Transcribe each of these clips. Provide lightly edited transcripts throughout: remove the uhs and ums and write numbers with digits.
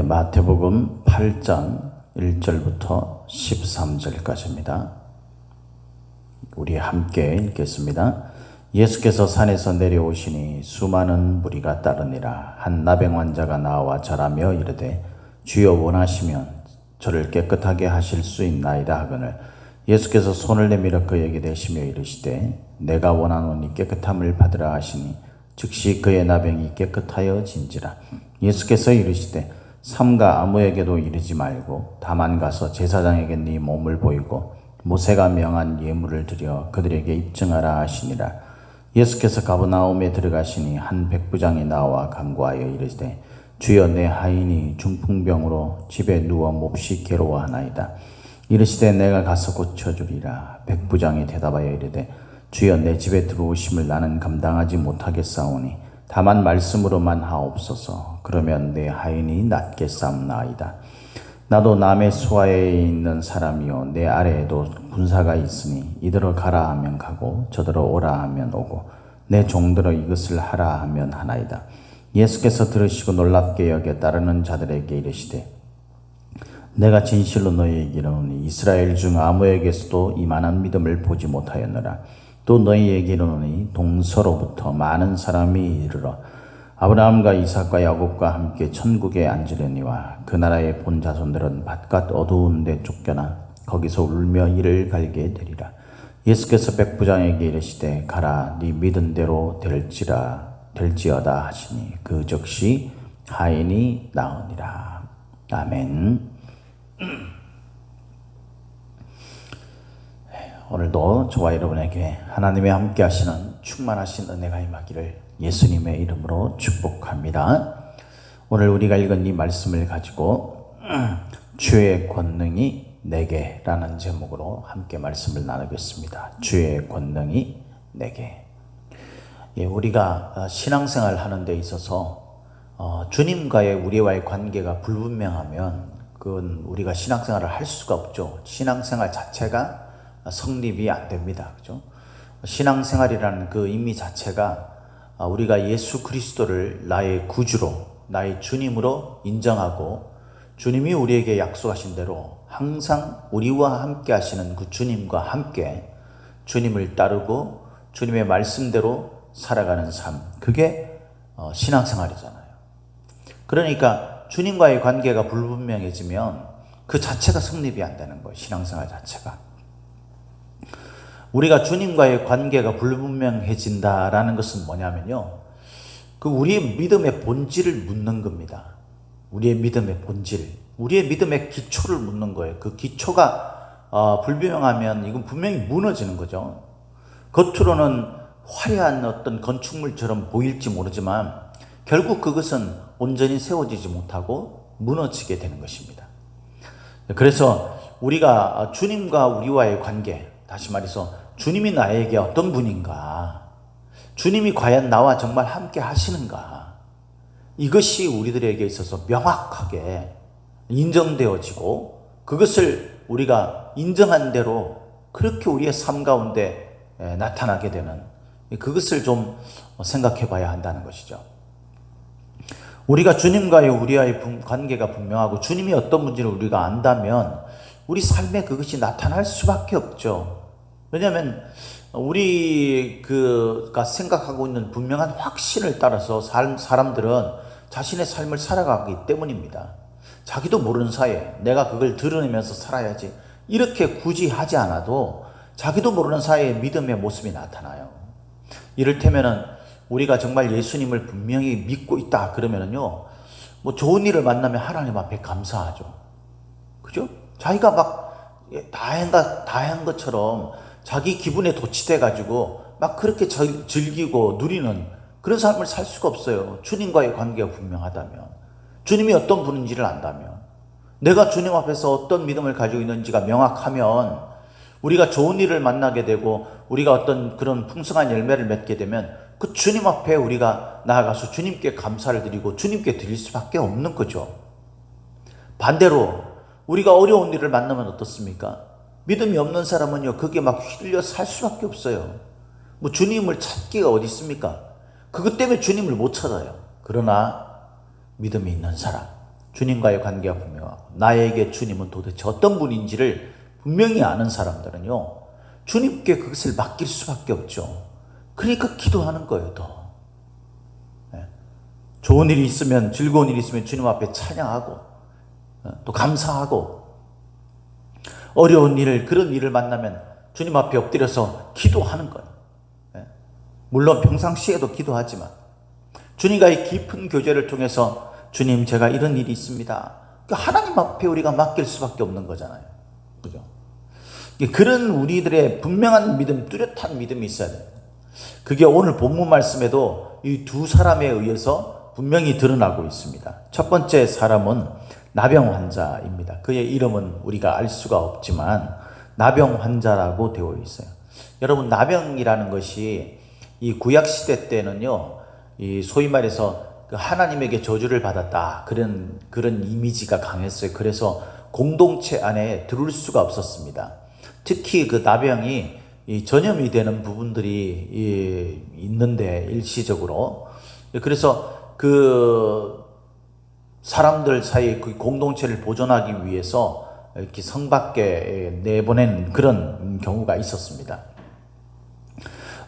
마태복음 8장 1절부터 13절까지입니다. 우리 함께 읽겠습니다. 예수께서 산에서 내려오시니 수많은 무리가 따르니라. 한 나병 환자가 나와 절하며 이르되 주여 원하시면 저를 깨끗하게 하실 수 있나이다 하거늘 예수께서 손을 내밀어 그에게 대시며 이르시되 내가 원하노니 깨끗함을 받으라 하시니 즉시 그의 나병이 깨끗하여 진지라. 예수께서 이르시되 삼가 아무에게도 이르지 말고 다만 가서 제사장에게 네 몸을 보이고 모세가 명한 예물을 드려 그들에게 입증하라 하시니라. 예수께서 가버나움에 들어가시니 한 백부장이 나와 간구하여 이르시되 주여 내 하인이 중풍병으로 집에 누워 몹시 괴로워하나이다. 이르시되 내가 가서 고쳐주리라. 백부장이 대답하여 이르되 주여 내 집에 들어오심을 나는 감당하지 못하겠사오니 다만 말씀으로만 하옵소서. 그러면 내 하인이 낫겠사옵나이다. 나도 남의 수하에 있는 사람이요 내 아래에도 군사가 있으니 이더러 가라 하면 가고 저더러 오라 하면 오고 내 종들어 이것을 하라 하면 하나이다. 예수께서 들으시고 놀랍게 여겨 따르는 자들에게 이르시되 내가 진실로 너희에게 이르노니 이스라엘 중 아무에게서도 이만한 믿음을 보지 못하였느라. 또 너희에게 이르노니 동서로부터 많은 사람이 이르러 아브라함과 이삭과 야곱과 함께 천국에 앉으려니와 그 나라의 본 자손들은 바깥 어두운 데 쫓겨나 거기서 울며 이를 갈게 되리라. 예수께서 백부장에게 이르시되 가라 네 믿은 대로 될지어다 하시니 그 즉시 하인이 나으니라. 아멘. 오늘도 저와 여러분에게 하나님의 함께 하시는 충만하신 은혜가 임하기를 예수님의 이름으로 축복합니다. 오늘 우리가 읽은 이 말씀을 가지고 주의 권능이 내게 라는 제목으로 함께 말씀을 나누겠습니다. 주의 권능이 내게. 우리가 신앙생활 하는 데 있어서 주님과의 우리와의 관계가 불분명하면 그건 우리가 신앙생활을 할 수가 없죠. 신앙생활 자체가 성립이 안 됩니다. 그죠? 신앙생활이라는 그 의미 자체가 우리가 예수 그리스도를 나의 구주로, 나의 주님으로 인정하고 주님이 우리에게 약속하신 대로 항상 우리와 함께 하시는 그 주님과 함께 주님을 따르고 주님의 말씀대로 살아가는 삶, 그게 신앙생활이잖아요. 그러니까 주님과의 관계가 불분명해지면 그 자체가 성립이 안 되는 거예요. 신앙생활 자체가. 우리가 주님과의 관계가 불분명해진다라는 것은 뭐냐면요, 그 우리의 믿음의 본질을 묻는 겁니다. 우리의 믿음의 본질, 우리의 믿음의 기초를 묻는 거예요. 그 기초가 불분명하면 이건 분명히 무너지는 거죠. 겉으로는 화려한 어떤 건축물처럼 보일지 모르지만 결국 그것은 온전히 세워지지 못하고 무너지게 되는 것입니다. 그래서 우리가 주님과 우리와의 관계, 다시 말해서 주님이 나에게 어떤 분인가, 주님이 과연 나와 정말 함께 하시는가, 이것이 우리들에게 있어서 명확하게 인정되어지고 그것을 우리가 인정한 대로 그렇게 우리의 삶 가운데 나타나게 되는, 그것을 좀 생각해 봐야 한다는 것이죠. 우리가 주님과의 우리와의 관계가 분명하고 주님이 어떤 분인지를 우리가 안다면 우리 삶에 그것이 나타날 수밖에 없죠. 왜냐하면 우리가 생각하고 있는 분명한 확신을 따라서 사람들은 자신의 삶을 살아가기 때문입니다. 자기도 모르는 사이에 내가 그걸 드러내면서 살아야지 이렇게 굳이 하지 않아도 자기도 모르는 사이에 믿음의 모습이 나타나요. 이를테면은 우리가 정말 예수님을 분명히 믿고 있다 그러면은요, 뭐 좋은 일을 만나면 하나님 앞에 감사하죠. 그죠? 자기가 막 다 한 것처럼 자기 기분에 도취돼 가지고 막 그렇게 즐기고 누리는 그런 삶을 살 수가 없어요. 주님과의 관계가 분명하다면, 주님이 어떤 분인지를 안다면, 내가 주님 앞에서 어떤 믿음을 가지고 있는지가 명확하면 우리가 좋은 일을 만나게 되고 우리가 어떤 그런 풍성한 열매를 맺게 되면 그 주님 앞에 우리가 나아가서 주님께 감사를 드리고 주님께 드릴 수밖에 없는 거죠. 반대로 우리가 어려운 일을 만나면 어떻습니까? 믿음이 없는 사람은요, 거기에 막 휘둘려 살 수밖에 없어요. 뭐 주님을 찾기가 어디 있습니까? 그것 때문에 주님을 못 찾아요. 그러나 믿음이 있는 사람, 주님과의 관계가 분명하고 나에게 주님은 도대체 어떤 분인지를 분명히 아는 사람들은요, 주님께 그것을 맡길 수밖에 없죠. 그러니까 기도하는 거예요. 더 좋은 일이 있으면, 즐거운 일이 있으면 주님 앞에 찬양하고 또 감사하고, 어려운 일, 그런 일을 만나면 주님 앞에 엎드려서 기도하는 거예요. 물론 평상시에도 기도하지만 주님과의 깊은 교제를 통해서 주님, 제가 이런 일이 있습니다. 하나님 앞에 우리가 맡길 수밖에 없는 거잖아요. 그죠? 그런 우리들의 분명한 믿음, 뚜렷한 믿음이 있어야 돼요. 그게 오늘 본문 말씀에도 이 두 사람에 의해서 분명히 드러나고 있습니다. 첫 번째 사람은 나병 환자입니다. 그의 이름은 우리가 알 수가 없지만 나병 환자라고 되어 있어요. 여러분, 나병이라는 것이 이 구약 시대 때는요, 이 소위 말해서 하나님에게 저주를 받았다, 그런 이미지가 강했어요. 그래서 공동체 안에 들어올 수가 없었습니다. 특히 그 나병이 이 전염이 되는 부분들이 있는데, 일시적으로. 그래서 그 사람들 사이 그 공동체를 보존하기 위해서 이렇게 성 밖에 내보낸 그런 경우가 있었습니다.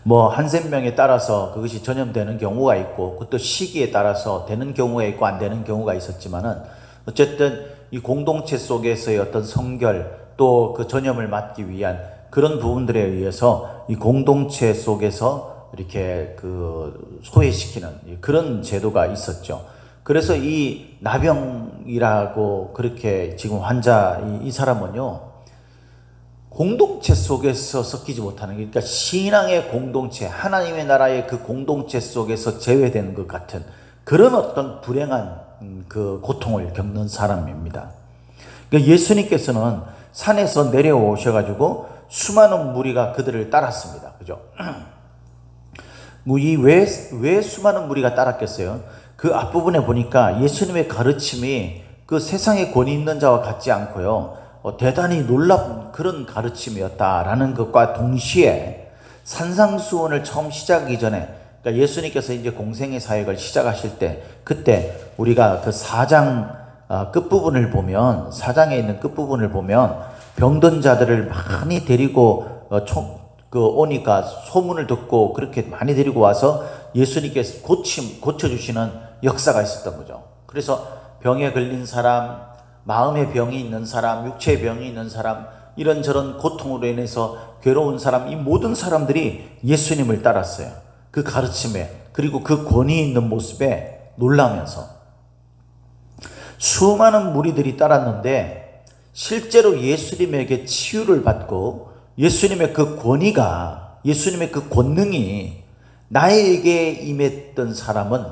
뭐 한센병에 따라서 그것이 전염되는 경우가 있고, 그것도 시기에 따라서 되는 경우가 있고 안 되는 경우가 있었지만은, 어쨌든 이 공동체 속에서의 어떤 성결, 또 그 전염을 막기 위한 그런 부분들에 의해서 이 공동체 속에서 이렇게 그 소외시키는 그런 제도가 있었죠. 그래서 이 나병이라고 그렇게 지금 환자 이 사람은요, 공동체 속에서 섞이지 못하는, 그러니까 신앙의 공동체, 하나님의 나라의 그 공동체 속에서 제외되는 것 같은 그런 어떤 불행한 그 고통을 겪는 사람입니다. 그러니까 예수님께서는 산에서 내려오셔가지고 수많은 무리가 그들을 따랐습니다. 그죠? 왜 수많은 무리가 따랐겠어요? 그 앞부분에 보니까 예수님의 가르침이 그 세상의 권위 있는 자와 같지 않고요, 대단히 놀라운 그런 가르침이었다라는 것과 동시에 산상수훈을 처음 시작하기 전에, 그러니까 예수님께서 이제 공생의 사역을 시작하실 때, 그때 우리가 그 4장 끝부분을 보면, 4장에 있는 끝부분을 보면 병든 자들을 많이 데리고 오니까 소문을 듣고 그렇게 많이 데리고 와서 예수님께서 고쳐주시는 역사가 있었던 거죠. 그래서 병에 걸린 사람, 마음의 병이 있는 사람, 육체의 병이 있는 사람, 이런저런 고통으로 인해서 괴로운 사람, 이 모든 사람들이 예수님을 따랐어요. 그 가르침에, 그리고 그 권위 있는 모습에 놀라면서. 수많은 무리들이 따랐는데 실제로 예수님에게 치유를 받고 예수님의 그 권위가, 예수님의 그 권능이 나에게 임했던 사람은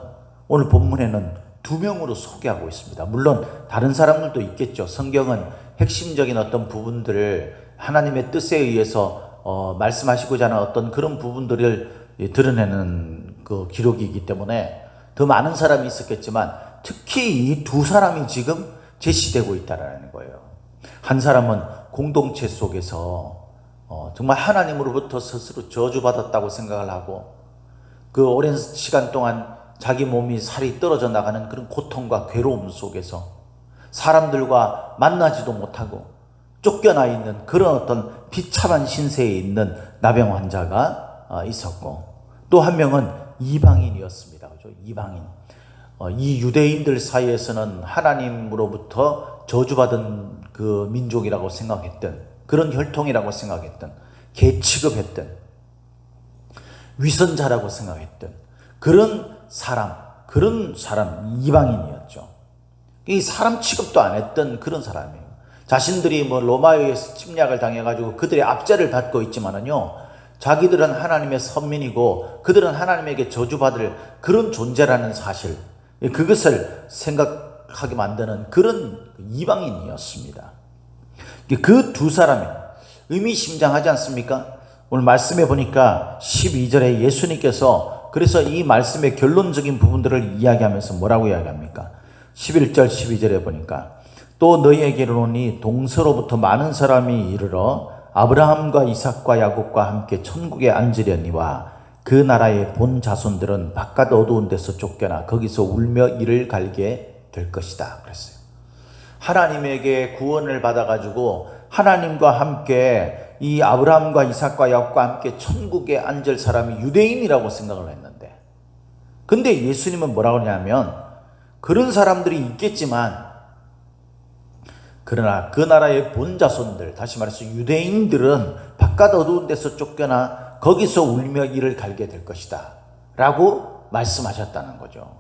오늘 본문에는 2명으로 소개하고 있습니다. 물론 다른 사람들도 있겠죠. 성경은 핵심적인 어떤 부분들을 하나님의 뜻에 의해서 말씀하시고자 하는 어떤 그런 부분들을 드러내는 그 기록이기 때문에 더 많은 사람이 있었겠지만, 특히 이 두 사람이 지금 제시되고 있다는 거예요. 한 사람은 공동체 속에서 정말 하나님으로부터 스스로 저주받았다고 생각을 하고, 그 오랜 시간 동안 자기 몸이 살이 떨어져 나가는 그런 고통과 괴로움 속에서 사람들과 만나지도 못하고 쫓겨나 있는 그런 어떤 비참한 신세에 있는 나병 환자가 있었고, 또 한 명은 이방인이었습니다. 그죠? 이방인. 이 유대인들 사이에서는 하나님으로부터 저주받은 그 민족이라고 생각했던, 그런 혈통이라고 생각했던, 계취급했던, 위선자라고 생각했던 그런 사람, 이방인이었죠. 이 사람 취급도 안 했던 그런 사람이에요. 자신들이 뭐 로마에 의해서 침략을 당해가지고 그들의 압제를 받고 있지만은요, 자기들은 하나님의 선민이고 그들은 하나님에게 저주받을 그런 존재라는 사실, 그것을 생각하게 만드는 그런 이방인이었습니다. 그 두 사람이 의미심장하지 않습니까? 오늘 말씀해 보니까 12절에 예수님께서 그래서 이 말씀의 결론적인 부분들을 이야기하면서 뭐라고 이야기합니까? 11절 12절에 보니까 또 너희에게로니 동서로부터 많은 사람이 이르러 아브라함과 이삭과 야곱과 함께 천국에 앉으려니와 그 나라의 본 자손들은 바깥 어두운 데서 쫓겨나 거기서 울며 이를 갈게 될 것이다 그랬어요. 하나님에게 구원을 받아가지고 하나님과 함께 이 아브라함과 이삭과 야곱과 함께 천국에 앉을 사람이 유대인이라고 생각을 했는데, 근데 예수님은 뭐라고 하냐면 그런 사람들이 있겠지만 그러나 그 나라의 본자손들, 다시 말해서 유대인들은 바깥 어두운 데서 쫓겨나 거기서 울며 이를 갈게 될 것이다 라고 말씀하셨다는 거죠.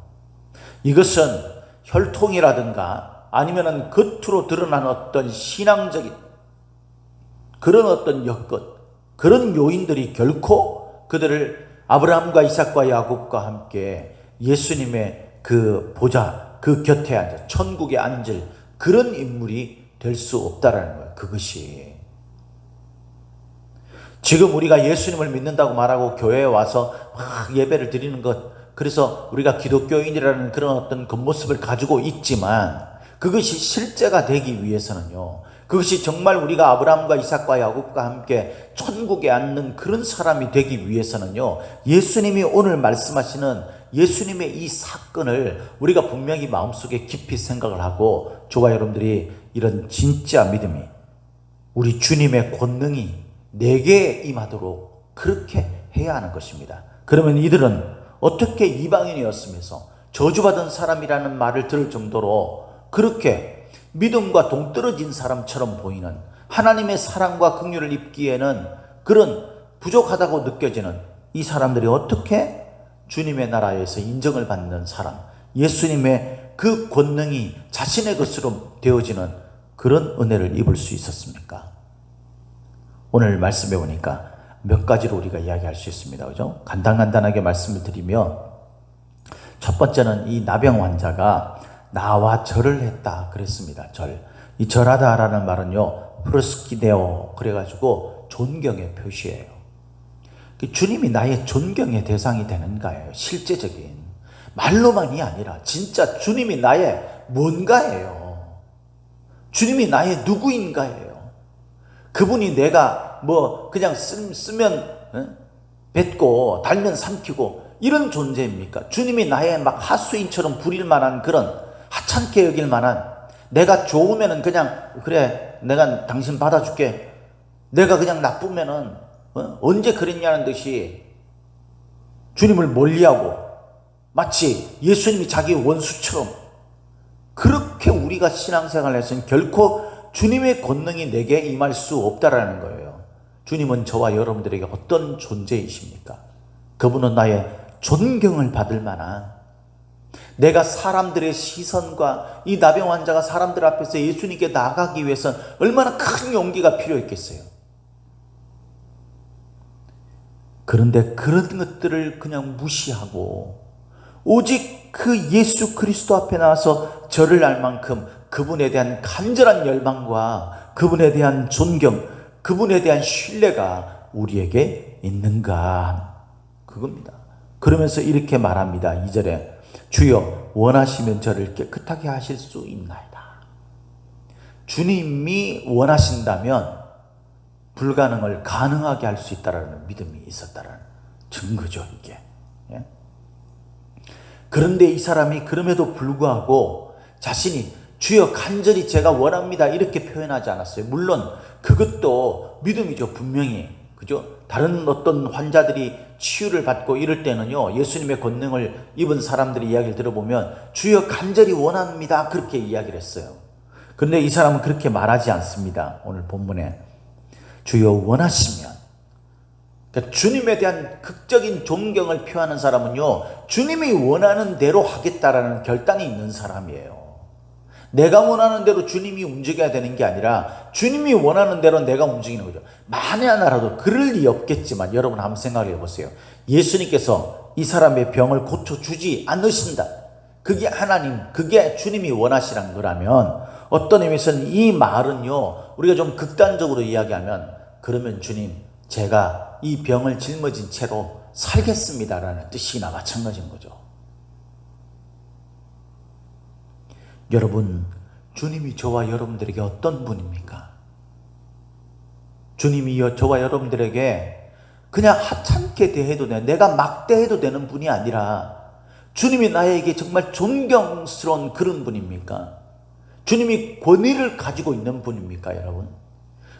이것은 혈통이라든가 아니면은 겉으로 드러난 어떤 신앙적인 그런 어떤 여건, 그런 요인들이 결코 그들을 아브라함과 이삭과 야곱과 함께 예수님의 그 보좌, 그 곁에 앉아 천국에 앉을 그런 인물이 될 수 없다라는 거예요. 그것이 지금 우리가 예수님을 믿는다고 말하고 교회에 와서 막 예배를 드리는 것, 그래서 우리가 기독교인이라는 그런 어떤 겉모습을 가지고 있지만 그것이 실제가 되기 위해서는요, 그것이 정말 우리가 아브라함과 이삭과 야곱과 함께 천국에 앉는 그런 사람이 되기 위해서는요, 예수님이 오늘 말씀하시는 예수님의 이 사건을 우리가 분명히 마음속에 깊이 생각을 하고, 저와 여러분들이 이런 진짜 믿음이, 우리 주님의 권능이 내게 임하도록 그렇게 해야 하는 것입니다. 그러면 이들은 어떻게 이방인이었으면서 저주받은 사람이라는 말을 들을 정도로 그렇게 믿음과 동떨어진 사람처럼 보이는, 하나님의 사랑과 긍휼을 입기에는 그런 부족하다고 느껴지는 이 사람들이 어떻게 주님의 나라에서 인정을 받는 사람, 예수님의 그 권능이 자신의 것으로 되어지는 그런 은혜를 입을 수 있었습니까? 오늘 말씀해 보니까 몇 가지로 우리가 이야기할 수 있습니다. 그죠? 간단하게 말씀을 드리며, 첫 번째는 이 나병 환자가 나와 절을 했다 그랬습니다. 절. 이 절하다라는 말은요, 프로스키데오, 그래가지고 존경의 표시예요. 주님이 나의 존경의 대상이 되는가예요. 실제적인 말로만이 아니라 진짜 주님이 나의 뭔가예요. 주님이 나의 누구인가예요. 그분이 내가 뭐 그냥 쓰면 뱉고 달면 삼키고 이런 존재입니까? 주님이 나의 막 하수인처럼 부릴 만한, 그런 하찮게 여길 만한, 내가 좋으면은 그냥 그래 내가 당신 받아줄게, 내가 그냥 나쁘면은 언제 그랬냐는 듯이 주님을 멀리하고 마치 예수님이 자기 원수처럼 그렇게 우리가 신앙생활을 해서는 결코 주님의 권능이 내게 임할 수 없다라는 거예요. 주님은 저와 여러분들에게 어떤 존재이십니까? 그분은 나의 존경을 받을 만한, 내가 사람들의 시선과 이 나병 환자가 사람들 앞에서 예수님께 나가기 위해서는 얼마나 큰 용기가 필요했겠어요. 그런데 그런 것들을 그냥 무시하고 오직 그 예수 그리스도 앞에 나와서 저를 알 만큼 그분에 대한 간절한 열망과 그분에 대한 존경, 그분에 대한 신뢰가 우리에게 있는가, 그겁니다. 그러면서 이렇게 말합니다. 2절에 주여 원하시면 저를 깨끗하게 하실 수 있나이다. 주님이 원하신다면 불가능을 가능하게 할 수 있다라는 믿음이 있었다라는 증거죠, 이게. 예? 그런데 이 사람이 그럼에도 불구하고 자신이 주여 간절히 제가 원합니다 이렇게 표현하지 않았어요. 물론 그것도 믿음이죠, 분명히. 그죠? 다른 어떤 환자들이 치유를 받고 이럴 때는요, 예수님의 권능을 입은 사람들의 이야기를 들어보면 주여 간절히 원합니다 그렇게 이야기를 했어요. 그런데 이 사람은 그렇게 말하지 않습니다. 오늘 본문에 주여 원하시면, 그러니까 주님에 대한 극적인 존경을 표하는 사람은요, 주님이 원하는 대로 하겠다라는 결단이 있는 사람이에요. 내가 원하는 대로 주님이 움직여야 되는 게 아니라 주님이 원하는 대로 내가 움직이는 거죠. 만에 하나라도 그럴 리 없겠지만 여러분 한번 생각해 보세요. 예수님께서 이 사람의 병을 고쳐주지 않으신다, 그게 하나님, 그게 주님이 원하시는 거라면 어떤 의미에서는 이 말은요, 우리가 좀 극단적으로 이야기하면 그러면 주님 제가 이 병을 짊어진 채로 살겠습니다라는 뜻이나 마찬가지인 거죠. 여러분, 주님이 저와 여러분들에게 어떤 분입니까? 주님이 저와 여러분들에게 그냥 하찮게 대해도 돼, 내가 막대해도 되는 분이 아니라 주님이 나에게 정말 존경스러운 그런 분입니까? 주님이 권위를 가지고 있는 분입니까, 여러분?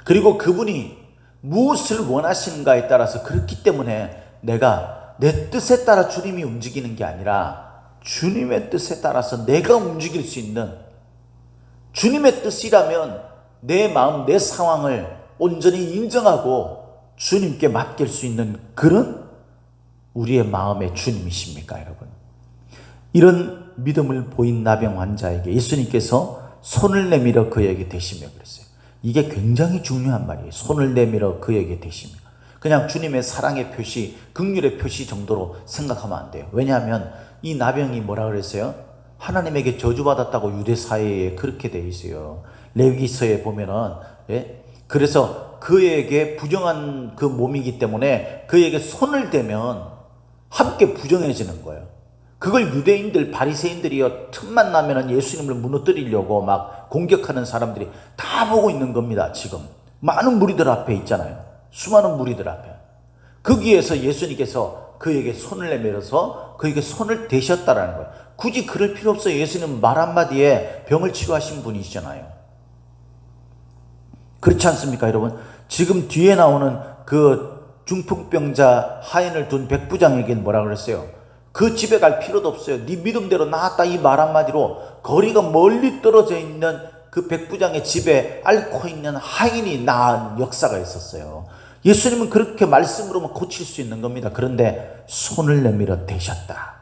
그리고 그분이 무엇을 원하시는가에 따라서 그렇기 때문에 내가 내 뜻에 따라 주님이 움직이는 게 아니라 주님의 뜻에 따라서 내가 움직일 수 있는, 주님의 뜻이라면 내 마음, 내 상황을 온전히 인정하고 주님께 맡길 수 있는 그런 우리의 마음의 주님이십니까, 여러분? 이런 믿음을 보인 나병 환자에게 예수님께서 손을 내밀어 그에게 대시며 그랬어요. 이게 굉장히 중요한 말이에요. 손을 내밀어 그에게 대시며. 그냥 주님의 사랑의 표시, 긍휼의 표시 정도로 생각하면 안 돼요. 왜냐하면 이 나병이 뭐라 그랬어요? 하나님에게 저주받았다고 유대 사회에 그렇게 돼 있어요. 레위기서에 보면은, 예? 그래서 그에게 부정한 그 몸이기 때문에 그에게 손을 대면 함께 부정해지는 거예요. 그걸 유대인들, 바리새인들이요, 틈만 나면은 예수님을 무너뜨리려고 막 공격하는 사람들이 다 보고 있는 겁니다. 지금 많은 무리들 앞에 있잖아요. 수많은 무리들 앞에. 거기에서 예수님께서 그에게 손을 내밀어서 그에게 손을 대셨다라는 거예요. 굳이 그럴 필요 없어요. 예수님은 말 한마디에 병을 치료하신 분이시잖아요. 그렇지 않습니까, 여러분? 지금 뒤에 나오는 그 중풍병자 하인을 둔 백부장에게는 뭐라 그랬어요? 그 집에 갈 필요도 없어요. 네 믿음대로 나았다, 이 말 한마디로 거리가 멀리 떨어져 있는 그 백부장의 집에 앓고 있는 하인이 나은 역사가 있었어요. 예수님은 그렇게 말씀으로만 고칠 수 있는 겁니다. 그런데 손을 내밀어 대셨다.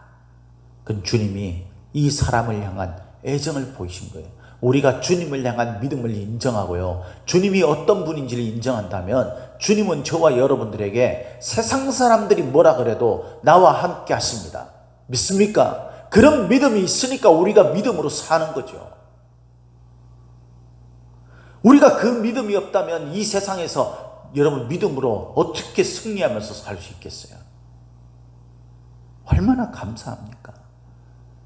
그건 주님이 이 사람을 향한 애정을 보이신 거예요. 우리가 주님을 향한 믿음을 인정하고요, 주님이 어떤 분인지를 인정한다면 주님은 저와 여러분들에게 세상 사람들이 뭐라 그래도 나와 함께 하십니다. 믿습니까? 그런 믿음이 있으니까 우리가 믿음으로 사는 거죠. 우리가 그 믿음이 없다면 이 세상에서 여러분 믿음으로 어떻게 승리하면서 살 수 있겠어요? 얼마나 감사합니까?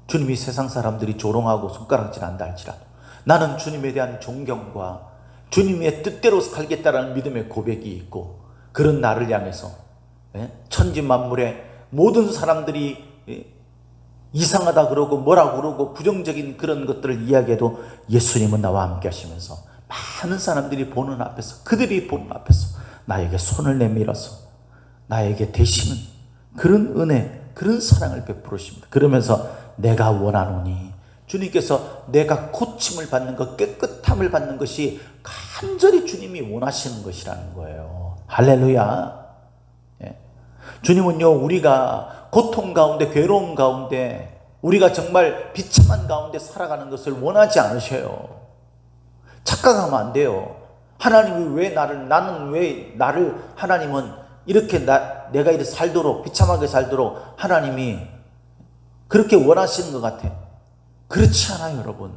주님이 세상 사람들이 조롱하고 손가락질 한다 할지라도 나는 주님에 대한 존경과 주님의 뜻대로 살겠다라는 믿음의 고백이 있고, 그런 나를 향해서 천지 만물의 모든 사람들이 이상하다 그러고 뭐라 그러고 부정적인 그런 것들을 이야기해도 예수님은 나와 함께 하시면서 많은 사람들이 보는 앞에서, 그들이 보는 앞에서 나에게 손을 내밀어서 나에게 대시는 그런 은혜, 그런 사랑을 베풀으십니다. 그러면서 내가 원하노니, 주님께서 내가 고침을 받는 것, 깨끗함을 받는 것이 간절히 주님이 원하시는 것이라는 거예요. 할렐루야. 예. 주님은요, 우리가 고통 가운데, 괴로움 가운데, 우리가 정말 비참한 가운데 살아가는 것을 원하지 않으셔요. 착각하면 안 돼요. 하나님이 왜 나는 왜 나를, 하나님은 이렇게 내가 이렇게 살도록, 비참하게 살도록 하나님이 그렇게 원하시는 것 같아. 그렇지 않아요, 여러분.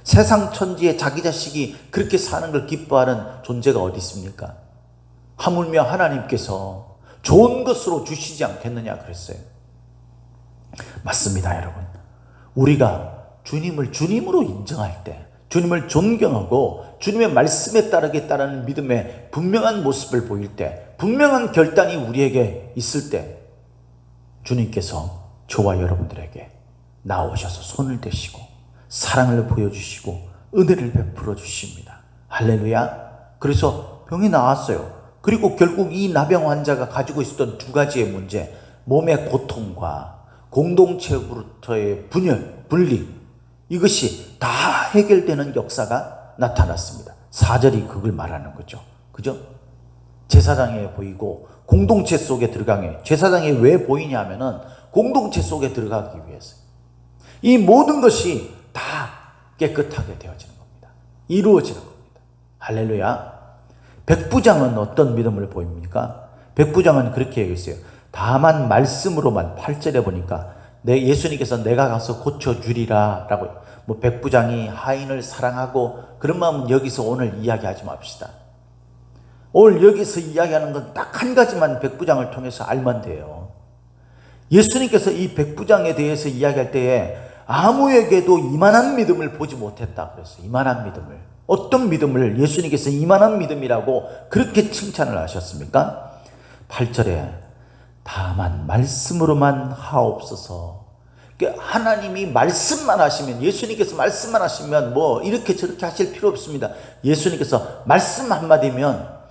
세상 천지에 자기 자식이 그렇게 사는 걸 기뻐하는 존재가 어디 있습니까? 하물며 하나님께서 좋은 것으로 주시지 않겠느냐 그랬어요. 맞습니다, 여러분. 우리가 주님을 주님으로 인정할 때, 주님을 존경하고 주님의 말씀에 따르겠다는 믿음의 분명한 모습을 보일 때, 분명한 결단이 우리에게 있을 때 주님께서 저와 여러분들에게 나오셔서 손을 대시고 사랑을 보여주시고 은혜를 베풀어 주십니다. 할렐루야. 그래서 병이 나았어요. 그리고 결국 이 나병 환자가 가지고 있었던 두 가지의 문제, 몸의 고통과 공동체부터의 분열, 분리, 이것이 다 해결되는 역사가 나타났습니다. 4절이 그걸 말하는 거죠. 그죠? 제사장에 보이고 공동체 속에 들어가게. 제사장이 왜 보이냐 하면은 공동체 속에 들어가기 위해서. 이 모든 것이 다 깨끗하게 되어지는 겁니다. 이루어지는 겁니다. 할렐루야. 백부장은 어떤 믿음을 보입니까? 백부장은 그렇게 얘기했어요. 다만 말씀으로만, 8절에 보니까 예수님께서 내가 가서 고쳐주리라 라고. 뭐 백부장이 하인을 사랑하고 그런 마음은 여기서 오늘 이야기하지 맙시다. 오늘 여기서 이야기하는 건 딱 한 가지만 백부장을 통해서 알면 돼요. 예수님께서 이 백부장에 대해서 이야기할 때에 아무에게도 이만한 믿음을 보지 못했다 그랬어요. 이만한 믿음을. 어떤 믿음을 예수님께서 이만한 믿음이라고 그렇게 칭찬을 하셨습니까? 8절에 다만 말씀으로만 하옵소서. 하나님이 말씀만 하시면, 예수님께서 말씀만 하시면 뭐 이렇게 저렇게 하실 필요 없습니다. 예수님께서 말씀 한마디면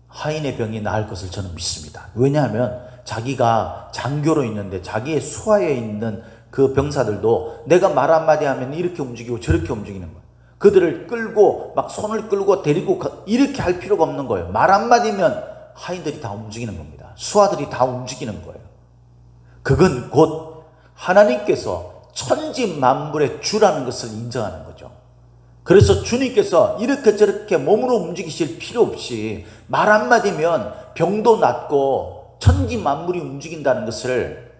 하인의 병이 나을 것을 저는 믿습니다. 왜냐하면 자기가 장교로 있는데 자기의 수하에 있는 그 병사들도 내가 말 한마디 하면 이렇게 움직이고 저렇게 움직이는 거예요. 그들을 끌고 막 손을 끌고 데리고 이렇게 할 필요가 없는 거예요. 말 한마디면 하인들이 다 움직이는 겁니다. 수하들이 다 움직이는 거예요. 그건 곧 하나님께서 천지 만물의 주라는 것을 인정하는 거죠. 그래서 주님께서 이렇게 저렇게 몸으로 움직이실 필요 없이 말 한마디면 병도 낫고 천지 만물이 움직인다는 것을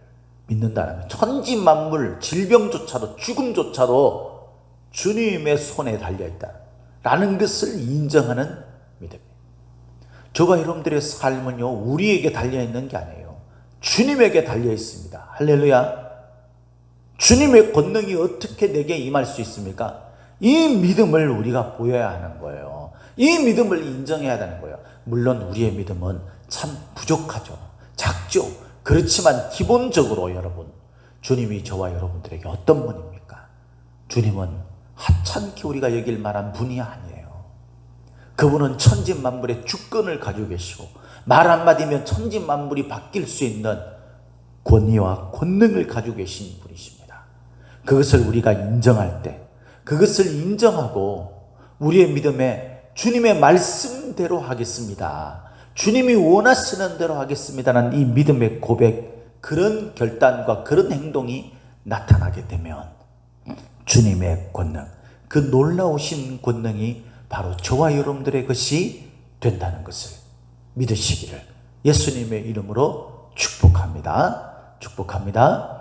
믿는다는 거예요. 천지 만물, 질병조차도 죽음조차도 주님의 손에 달려있다라는 것을 인정하는 믿음이에요. 저와 여러분들의 삶은요, 우리에게 달려있는 게 아니에요. 주님에게 달려있습니다. 할렐루야. 주님의 권능이 어떻게 내게 임할 수 있습니까? 이 믿음을 우리가 보여야 하는 거예요. 이 믿음을 인정해야 되는 거예요. 물론 우리의 믿음은 참 부족하죠. 작죠. 그렇지만 기본적으로 여러분, 주님이 저와 여러분들에게 어떤 분입니까? 주님은 하찮게 우리가 여길 만한 분이 아니에요. 그분은 천지 만물의 주권을 가지고 계시고 말 한마디면 천지 만물이 바뀔 수 있는 권위와 권능을 가지고 계신 분이십니다. 그것을 우리가 인정할 때, 그것을 인정하고 우리의 믿음에 주님의 말씀대로 하겠습니다, 주님이 원하시는 대로 하겠습니다라는 이 믿음의 고백, 그런 결단과 그런 행동이 나타나게 되면 주님의 권능, 그 놀라우신 권능이 바로 저와 여러분들의 것이 된다는 것을 믿으시기를 예수님의 이름으로 축복합니다. 축복합니다.